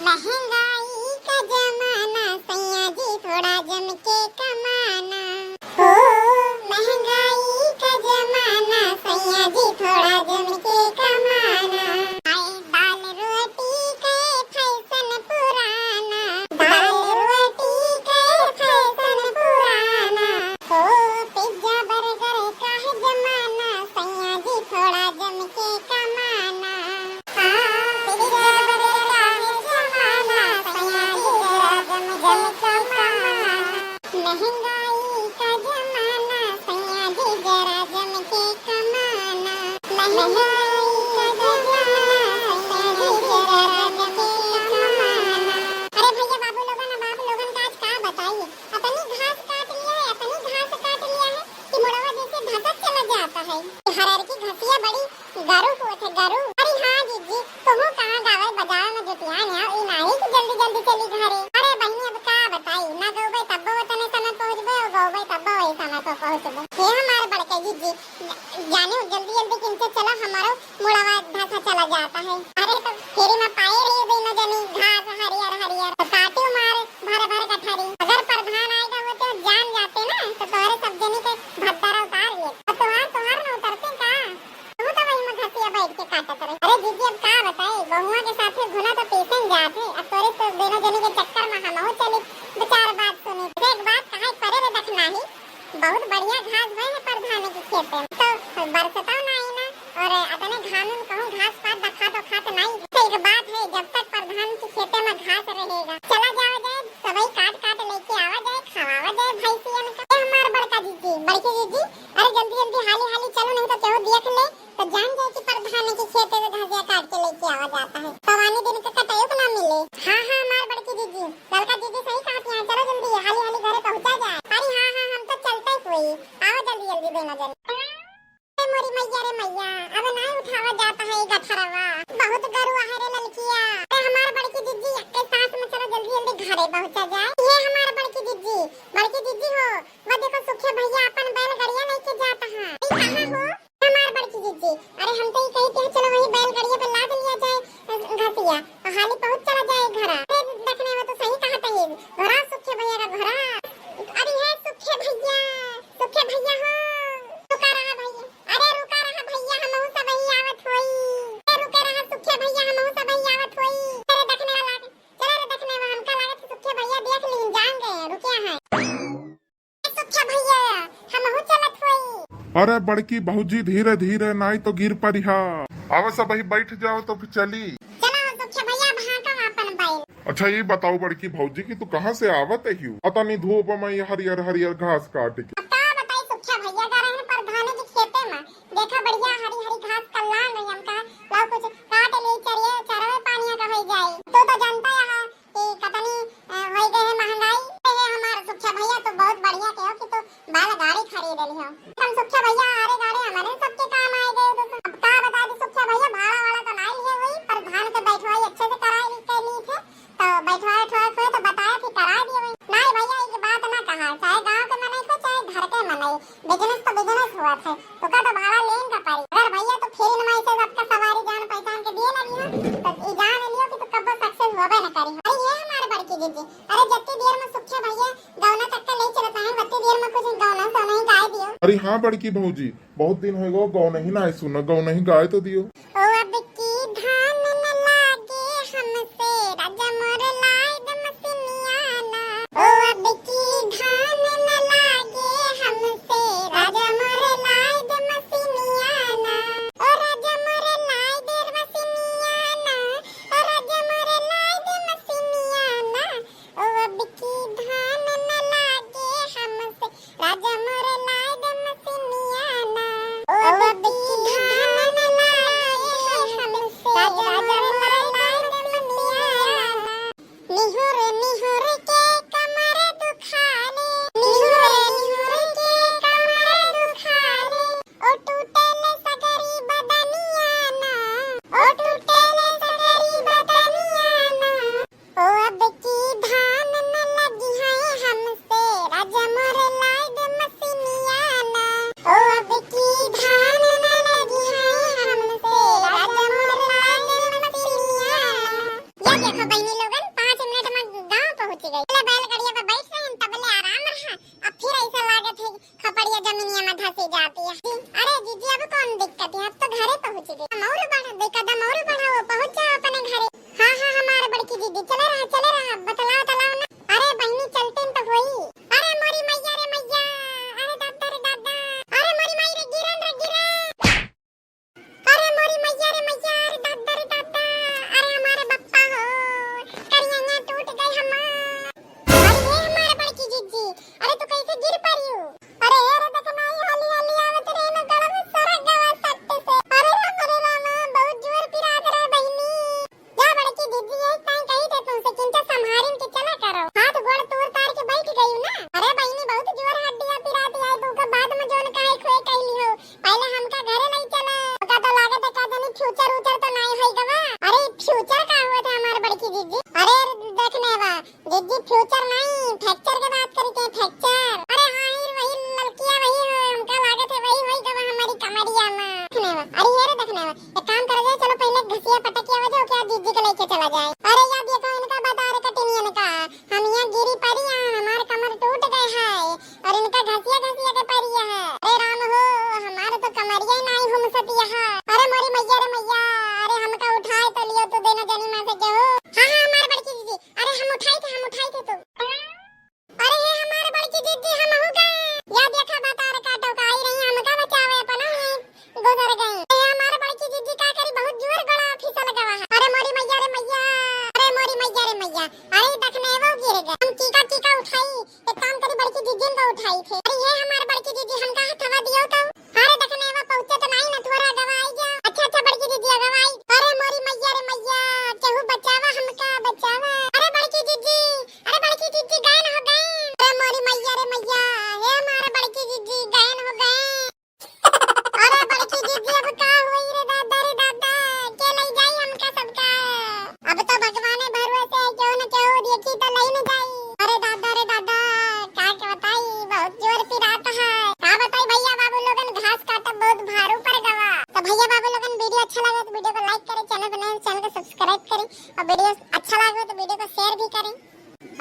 महंगाई का जमाना सैया जी थोड़ा जम के कमाना। हो महंगाई का जमाना सैया जी थोड़ा जम के कमाना। आए दाल रोटी के फैशन पुराना, दाल रोटी के फैशन पुराना। हो पिज्जा बर्गर का है जमाना सैया जी थोड़ा जम के कमाना। महंगाई का जमाना सैया जी जरा जम के कमाना। महंगाई का जमाना सैया जी जरा जम के कमाना। अरे भैया बाबू लोगन का आज का बताइए, अपनी घास काट लिया है कि मुड़वा जैसे धसक चला जाता है। हरर की घसिया बड़ी गरु को थे गरु। अरे हाँ जीजी तुमो कहाँ गावे बाजार में जुटियान है ई नाही कि जल्दी जल्दी चली घरे। अरे बहिनी अब का बताई ना गौबे तब वतने समय पहुंचबे और गौबे तब वही समय पर पहुंचबे। हे हमारे बड़के जीजी जाने जल्दी जल्दी किनसे चला हमारो मुड़वा धसा चला जाता है। अरे तो फेरी में पाए रही दोनों जनी घास हरियर हरियर तो काटो मारे भर भर कठारी। अगर प्रधान आएगा वो तो जान जाते ना तो तुम्हारे सब जनी के भत्तारा उतार लिए तोहार न उतरते का तू तो वही में घसिया बैठ के काटत रहे। अरे जीजी अब का बताई बहुआ के साथ घुना तो पेशन जाते अब तोरे तो दोनों जनी के चक्कर में हम चले बेचार बात सुनी। एक बात कहे करे रे देखना ही बहुत बढ़िया घास भई है प्रधान के खेत में तो बरसता नहीं ना और अपने घाम कहूं घास पात दखा तो खात नहीं। एक बात है जब तक प्रधान के खेते में घास रहेगा चला जाओ जाए सबई काट काट लेके आवा जाए खवावा जाए भैंसियन का। हमार बड़का जीजी बड़की जीजी अरे जल्दी जल्दी हाली हाली चलो नहीं तो केहू देख ले तो जान जाए कि प्रधान के खेते में घासिया काट के लेके आवा जाता है तवानी दिन का कटायो ना मिले। हाँ हमार बड़की जीजी लड़का जीजी सही कहती हैं चलो जल्दी हाली हाली घरे पहुंचा जाए। अरे हाँ हम तो चलते ही कोई आओ जल्दी जल्दी देना जल्दी। मोरी मैया रे मैया अब नहीं उठावा जाता है गठरवा बहुत गरुआ है रे ललकिया। अरे हमार बड़की जीजी के साथ में चलो जल्दी जल्दी घरे पहुंचा जाए। ये हमार बड़की जीजी हो वो देखो सुखे भैया अपन बैलगाड़िया लेके जाता है। कहां हो हमार बड़की जीजी? अरे हम तो ये कहते हैं चलो वही बैलगाड़िया पे लाद लिया जाए घसिया हाली पहुंच चला जाए घरा। देखने में तो सही कहता है घरा सुखे भैया का घरा। अरे है सुखे भैया हो रुका रहा भैया। अरे रुका रहा भैया हमहु सब ही आवत होई। अरे रुका रहा सुखे भैया हमहु सब ही आवत होई। अरे देखने वाला चला रे देखने में हमका लागत सुखे भैया देख लीन जान गए रुकिया है सुखे भैया हमहु चलत होई। अरे बड़की बहुजी धीरे धीरे नहीं तो गिर पड़िहा। आवा सब ही बैठ जाओ तो फिर चली। चलो सुखे भैया भागा अपन बैल। अच्छा ये बताओ बड़की भौजी की तू कहाँ से आवत है? अतनी धूप में हरियर हरियर घास काट के देखा बढ़िया हरी हरी घास कल्याण रही हमका लाओ कुछ काट ले चरिए चरवे पानी का हो जाए तो जानता है कि कतनी हो गए महंगाई है हमार सुखा भैया तो बहुत बढ़िया कहो कि तो बाल गाड़ी खरीद ली हो हम सुखा भैया आरे गाड़ी हमारे सबके काम आए गए। तो अब का बता दे सुखा भैया भाड़ा वाला तो नहीं है वही पर धान के बैठवाई अच्छे से कराई नहीं थे तो बैठवाए थोड़ा थोड़ा तो बताया कि करा दिए वही नहीं भैया एक बात ना कहा चाहे गांव के मनाई को चाहे घर के मनाई बिजनेस तो बिजनेस हुआ था तो का तो भाड़ा लेन का पड़ी। अगर भैया तो फेरी नमाई से सबका सवारी जान पहचान के दिए लगी हो तो ई जान लियो कि तो कब सक्सेस होबे न करी। अरे ये हमारे बड़की जीजी अरे जत्ती देर में सुखे भैया गौना तक ले चलता है वत्ती देर में कुछ गौना सो नहीं गाय दियो। अरे हाँ बड़की भौजी बहुत दिन हो गो गौ नहीं ना सुना गौ नहीं गाय तो दियो। ओ अब की धान न लागे हमसे राजा मोर लाई दम सिनियाना। ओ अब की धान न लागे हमसे राजा मोर लाई दम सिनियाना। ओ राजा मोर लाई देर मसिनियाना ओ राजा मोर लाई दम सिनियाना। ओ अब की धान न लागे हमसे राजा मोर लाई दम सिनियाना। ओ अब की धान न लागे जीजी फ्यूचर नहीं फ्रैक्चर के बात करते हैं फ्रैक्चर। अरे हाँ ही वही लड़कियां वही है, हमका लागत है वही वही गवा हमारी कमरिया में देखने में। अरे ये रे देखने में एक काम करो जाए, चलो पहले घसिया पटकिया हो जाओ क्या जीजी को लेके चला जाए। अरे यार देखो इनका बता रे कटिनियन का, हम यहाँ गिरी पड़ी हैं, हमारे कमर टूट गए है और इनका घसिया घसिया के परिया है। अरे राम हो हमारे तो कमरिया ही नहीं घूम सकती है। अरे मोरी मैया रे मैया, अरे हमका उठाए तो लियो तो देना जानी मां से क्या हो। हाँ हाँ हमारे बड़की जीजी, अरे हम उठाए थे तो अरे ये हमारे बड़की जीजी हम हो गए या देखा बता रे काटो का आई रही हमका बचावे अपना गुजर गए। ये हमारे बड़की जीजी का करी बहुत जोर गड़ा फिसल गवा है। अरे मोरी मैया रे मैया, अरे मोरी मैया रे मैया, अरे देखने वो गिर गए। हम टीका उठाई, एक काम करी बड़की जीजी को उठाई थे। अरे ये हमारे बड़की जीजी हमका हथवा दियो तो अरे देखने वो पहुंचे तो नहीं ना थोड़ा गवाई जा। अच्छा बड़की जीजी गवाई। अरे मोरी मैया रे मैया, केहू बचावा हमका बचावा। अरे बड़की जीजी गायन हो गए। अरे मोरी मैया रे मैया, हे हमारे बड़की जीजी गायन हो गए। अरे बड़की जीजी अब का हुई रे दादा के ले जाई हमका सबका। अब तो भगवान भरोसे क्यों न क्यों देखी तो ले न जाई। अरे दादा का बताई बहुत जोर पिरात है। का बताई भैया बाबू लोगन घास काटा बहुत भारू पर गवा। तो भैया बाबू लोगन वीडियो अच्छा लगा तो वीडियो को लाइक करें, चैनल को नए चैनल को सब्सक्राइब करें और वीडियो अच्छा लगा तो वीडियो को शेयर भी करें।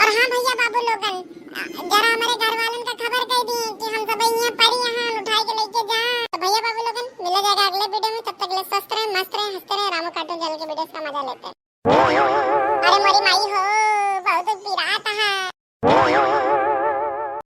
और हाँ भैया बाबू लोगन जरा हमारे घर वालों का खबर कह दी कि हम सब यहाँ पड़ी यहाँ उठाई के लेके जा। तो भैया बाबू लोगन मिला जाएगा अगले वीडियो में, तब तक के लिए स्वस्थ रहे, मस्त रहे, हंसते रहे, रामू कार्टून चैनल के वीडियोस का मजा लेते रहे।